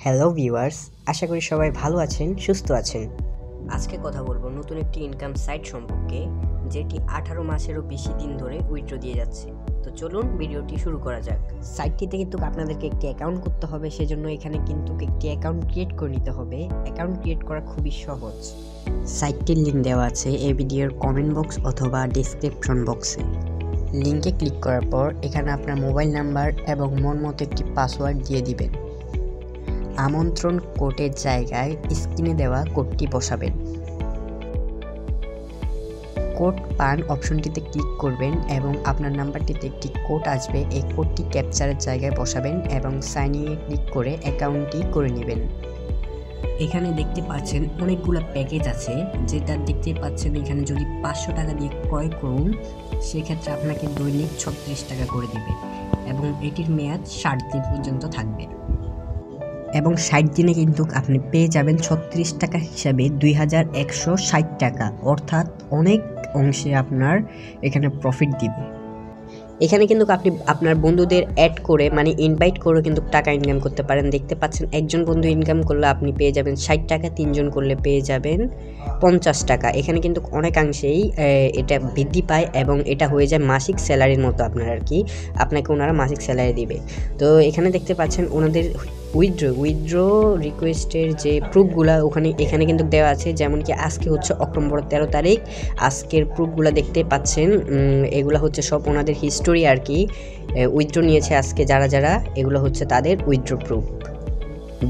Hello viewers, আশা করি সবাই ভালো আছেন, সুস্থ আছেন। আজকে কথা বলবো নতুন একটি ইনকাম সাইট সম্পর্কে, যেটি 18 মাসেরও বেশি দিন ধরে উইথড্র দিয়ে যাচ্ছে। তো চলুন ভিডিওটি শুরু করা যাক। সাইটটিতে কিন্তু আপনাদেরকে একটি অ্যাকাউন্ট করতে হবে, সেজন্য এখানে কিন্তু একটি অ্যাকাউন্ট ক্রিয়েট করে নিতে হবে। অ্যাকাউন্ট ক্রিয়েট করা খুবই সহজ। সাইটটির লিঙ্ক দেওয়া আছে এই ভিডিওর কমেন্ট বক্স অথবা ডেসক্রিপশন বক্সে। লিঙ্কে ক্লিক করার পর এখানে আপনার মোবাইল নাম্বার এবং মন মতো একটি পাসওয়ার্ড দিয়ে দিবেন। আমন্ত্রণ কোডের জায়গায় স্ক্রিনে দেওয়া কোডটি বসাবেন। কোড পান অপশনটিতে ক্লিক করবেন এবং আপনার নাম্বারটিতে একটি কোড আসবে। এই কোডটি ক্যাপচারের জায়গায় বসাবেন এবং সাইন ইনে ক্লিক করে অ্যাকাউন্টটি করে নেবেন। এখানে দেখতে পাচ্ছেন অনেকগুলো প্যাকেজ আছে, যেটা দেখতে পাচ্ছেন এখানে যদি 500 টাকা দিয়ে ক্রয় করুন সেক্ষেত্রে আপনাকে দৈনিক 36 টাকা করে দিবে এবং এটির মেয়াদ 60 দিন পর্যন্ত থাকবে এবং 60 দিনে কিন্তু আপনি পেয়ে যাবেন 36 টাকা হিসাবে 2160 টাকা, অর্থাৎ অনেক অংশে আপনার এখানে প্রফিট দিবে। এখানে কিন্তু আপনি আপনার বন্ধুদের অ্যাড করে মানে ইনভাইট করে কিন্তু টাকা ইনকাম করতে পারেন। দেখতে পাচ্ছেন একজন বন্ধু ইনকাম করলে আপনি পেয়ে যাবেন 60 টাকা, 3 জন করলে পেয়ে যাবেন 50 টাকা। এখানে কিন্তু অনেকাংশেই এটা বৃদ্ধি পায় এবং এটা হয়ে যায় মাসিক স্যালারির মতো আপনার আর কি, আপনাকে ওনারা মাসিক স্যালারি দিবে। তো এখানে দেখতে পাচ্ছেন ওনাদের উইথড্র রিকোয়েস্টের যে প্রুফগুলো এখানে কিন্তু দেওয়া আছে, যেমন কি আজকে হচ্ছে অক্টোবর 13 তারিখ। আজকের প্রুফগুলো দেখতে পাচ্ছেন, এগুলো হচ্ছে সব ওনাদের হিস্টোরি আর কি। উইথড্র নিয়েছে আজকে যারা এগুলো হচ্ছে তাদের উইথড্র প্রুফ।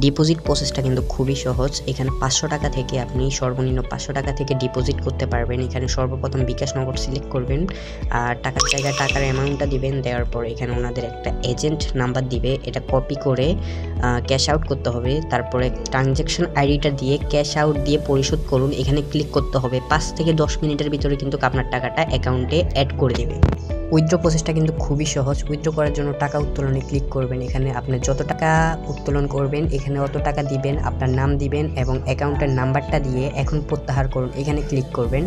ডিপোজিট প্রসেসটা কিন্তু খুবই সহজ। এখানে 500 টাকা থেকে আপনি সর্বনিম্ন 500 টাকা থেকে ডিপোজিট করতে পারবেন। এখানে সর্বপ্রথম বিকাশ নগর সিলেক্ট করবেন আর টাকার জায়গায় টাকার অ্যামাউন্টটা দিবেন। দেওয়ার পর এখানে ওনাদের একটা এজেন্ট নাম্বার দিবে, এটা কপি করে ক্যাশ আউট করতে হবে। তারপরে ট্রানজ্যাকশন আইডিটা দিয়ে ক্যাশ আউট দিয়ে পরিশোধ করুন, এখানে ক্লিক করতে হবে। 5 থেকে 10 মিনিটের ভিতরে কিন্তু আপনার টাকাটা অ্যাকাউন্টে অ্যাড করে দেবে। উইথড্র প্রসেসটা কিন্তু খুবই সহজ। উইথড্র করার জন্য টাকা উত্তোলনে ক্লিক করবেন। এখানে আপনি যত টাকা উত্তোলন করবেন এখানে অত টাকা দিবেন, আপনার নাম দিবেন এবং অ্যাকাউন্টের নাম্বারটা দিয়ে এখন প্রত্যাহার করুন, এখানে ক্লিক করবেন।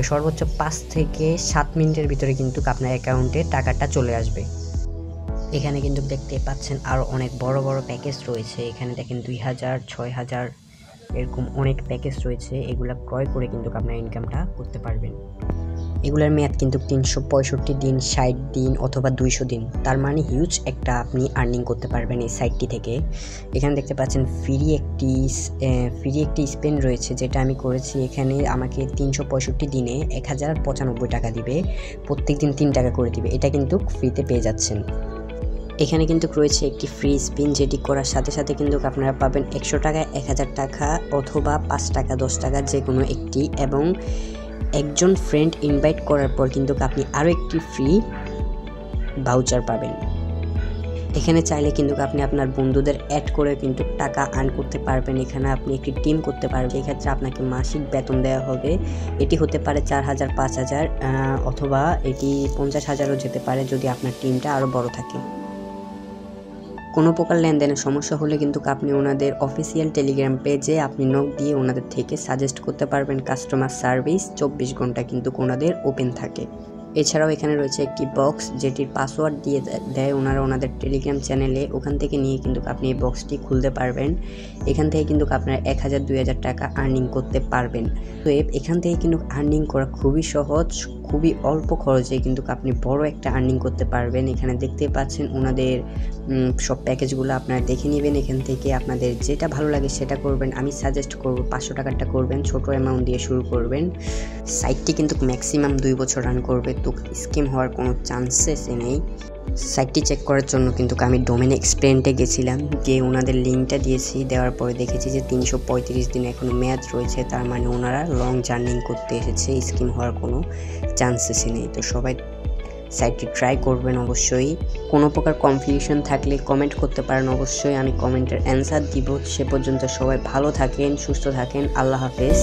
সর্বোচ্চ 5 থেকে 7 মিনিটের ভিতরে কিন্তু আপনার অ্যাকাউন্টে টাকাটা চলে আসবে। এখানে কিন্তু দেখতে পাচ্ছেন আরও অনেক বড় বড় প্যাকেজ রয়েছে। এখানে দেখেন 2000, 6000 এরকম অনেক প্যাকেজ রয়েছে। এগুলা ক্রয় করে কিন্তু আপনার ইনকামটা করতে পারবেন। এগুলোর মেয়াদ কিন্তু 365 দিন, 60 দিন অথবা 200 দিন। তার মানে হিউজ একটা আপনি আর্নিং করতে পারবেন এই সাইটটি থেকে। এখানে দেখতে পাচ্ছেন ফ্রি একটি স্পেন্ড রয়েছে, যেটা আমি করেছি। এখানে আমাকে 365 দিনে 1095 টাকা দিবে, প্রত্যেক দিন 3 টাকা করে দিবে। এটা কিন্তু ফ্রিতে পেয়ে যাচ্ছেন। এখানে কিন্তু রয়েছে একটি ফ্রি স্পিন, যেটি করার সাথে সাথে কিন্তু আপনারা পাবেন 100 টাকা, 1000 টাকা অথবা 5 টাকা, 10 টাকা যে কোনো একটি, এবং একজন ফ্রেন্ড ইনভাইট করার পর কিন্তু আপনি আরও একটি ফ্রি ভাউচার পাবেন। এখানে চাইলে কিন্তু আপনি আপনার বন্ধুদের অ্যাড করে কিন্তু টাকা আর্ন করতে পারবেন। এখানে আপনি একটি টিম করতে পারবেন। এক্ষেত্রে আপনাকে মাসিক বেতন দেওয়া হবে। এটি হতে পারে 4000, 5000 অথবা এটি 50,000ও যেতে পারে যদি আপনার টিমটা আরও বড় থাকে। কোনো প্রকার লেনদেনের সমস্যা হলে কিন্তু আপনি ওনাদের অফিসিয়াল টেলিগ্রাম পেজে আপনি নক দিয়ে ওনাদের থেকে সাজেস্ট করতে পারবেন। কাস্টমার সার্ভিস 24 ঘন্টা কিন্তু ওনাদের ওপেন থাকে। এছাড়াও এখানে রয়েছে একটি বক্স, যেটির পাসওয়ার্ড দিয়ে দেয় ওনারা ওনাদের টেলিগ্রাম চ্যানেলে। ওখান থেকে নিয়ে কিন্তু আপনি এই বক্সটি খুলতে পারবেন। এখান থেকে কিন্তু আপনার 1000, 2000 টাকা আর্নিং করতে পারবেন। তো এখান থেকে কিন্তু আর্নিং করা খুবই সহজ, খুবই অল্প খরচে কিন্তু আপনি বড় একটা আর্নিং করতে পারবেন। এখানে দেখতে পাচ্ছেন ওনাদের সব প্যাকেজগুলো আপনারা দেখে নেবেন। এখান থেকে আপনাদের যেটা ভালো লাগে সেটা করবেন। আমি সাজেস্ট করব 500 টাকাটা করবেন, ছোট অ্যামাউন্ট দিয়ে শুরু করবেন। সাইটটি কিন্তু ম্যাক্সিমাম 2 বছর রান করবে, তো স্কিম হওয়ার কোনো চান্সেসই নেই। সাইটটি চেক করার জন্য কিন্তু আমি ডোমেন এক্সপ্লেন্টে গেছিলাম, গিয়ে ওনাদের লিঙ্কটা দিয়েছি। দেওয়ার পরে দেখেছি যে 335 দিন এখনও মেয়াদ রয়েছে, তার মানে ওনারা লং জার্নিং করতে এসেছে, স্কিম হওয়ার কোনো চান্সেসই নেই। তো সবাই সাইটটি ট্রাই করবেন অবশ্যই। কোনো প্রকার কনফিউশন থাকলে কমেন্ট করতে পারেন, অবশ্যই আমি কমেন্টের অ্যান্সার দিব। সে পর্যন্ত সবাই ভালো থাকেন, সুস্থ থাকেন। আল্লাহ হাফেজ।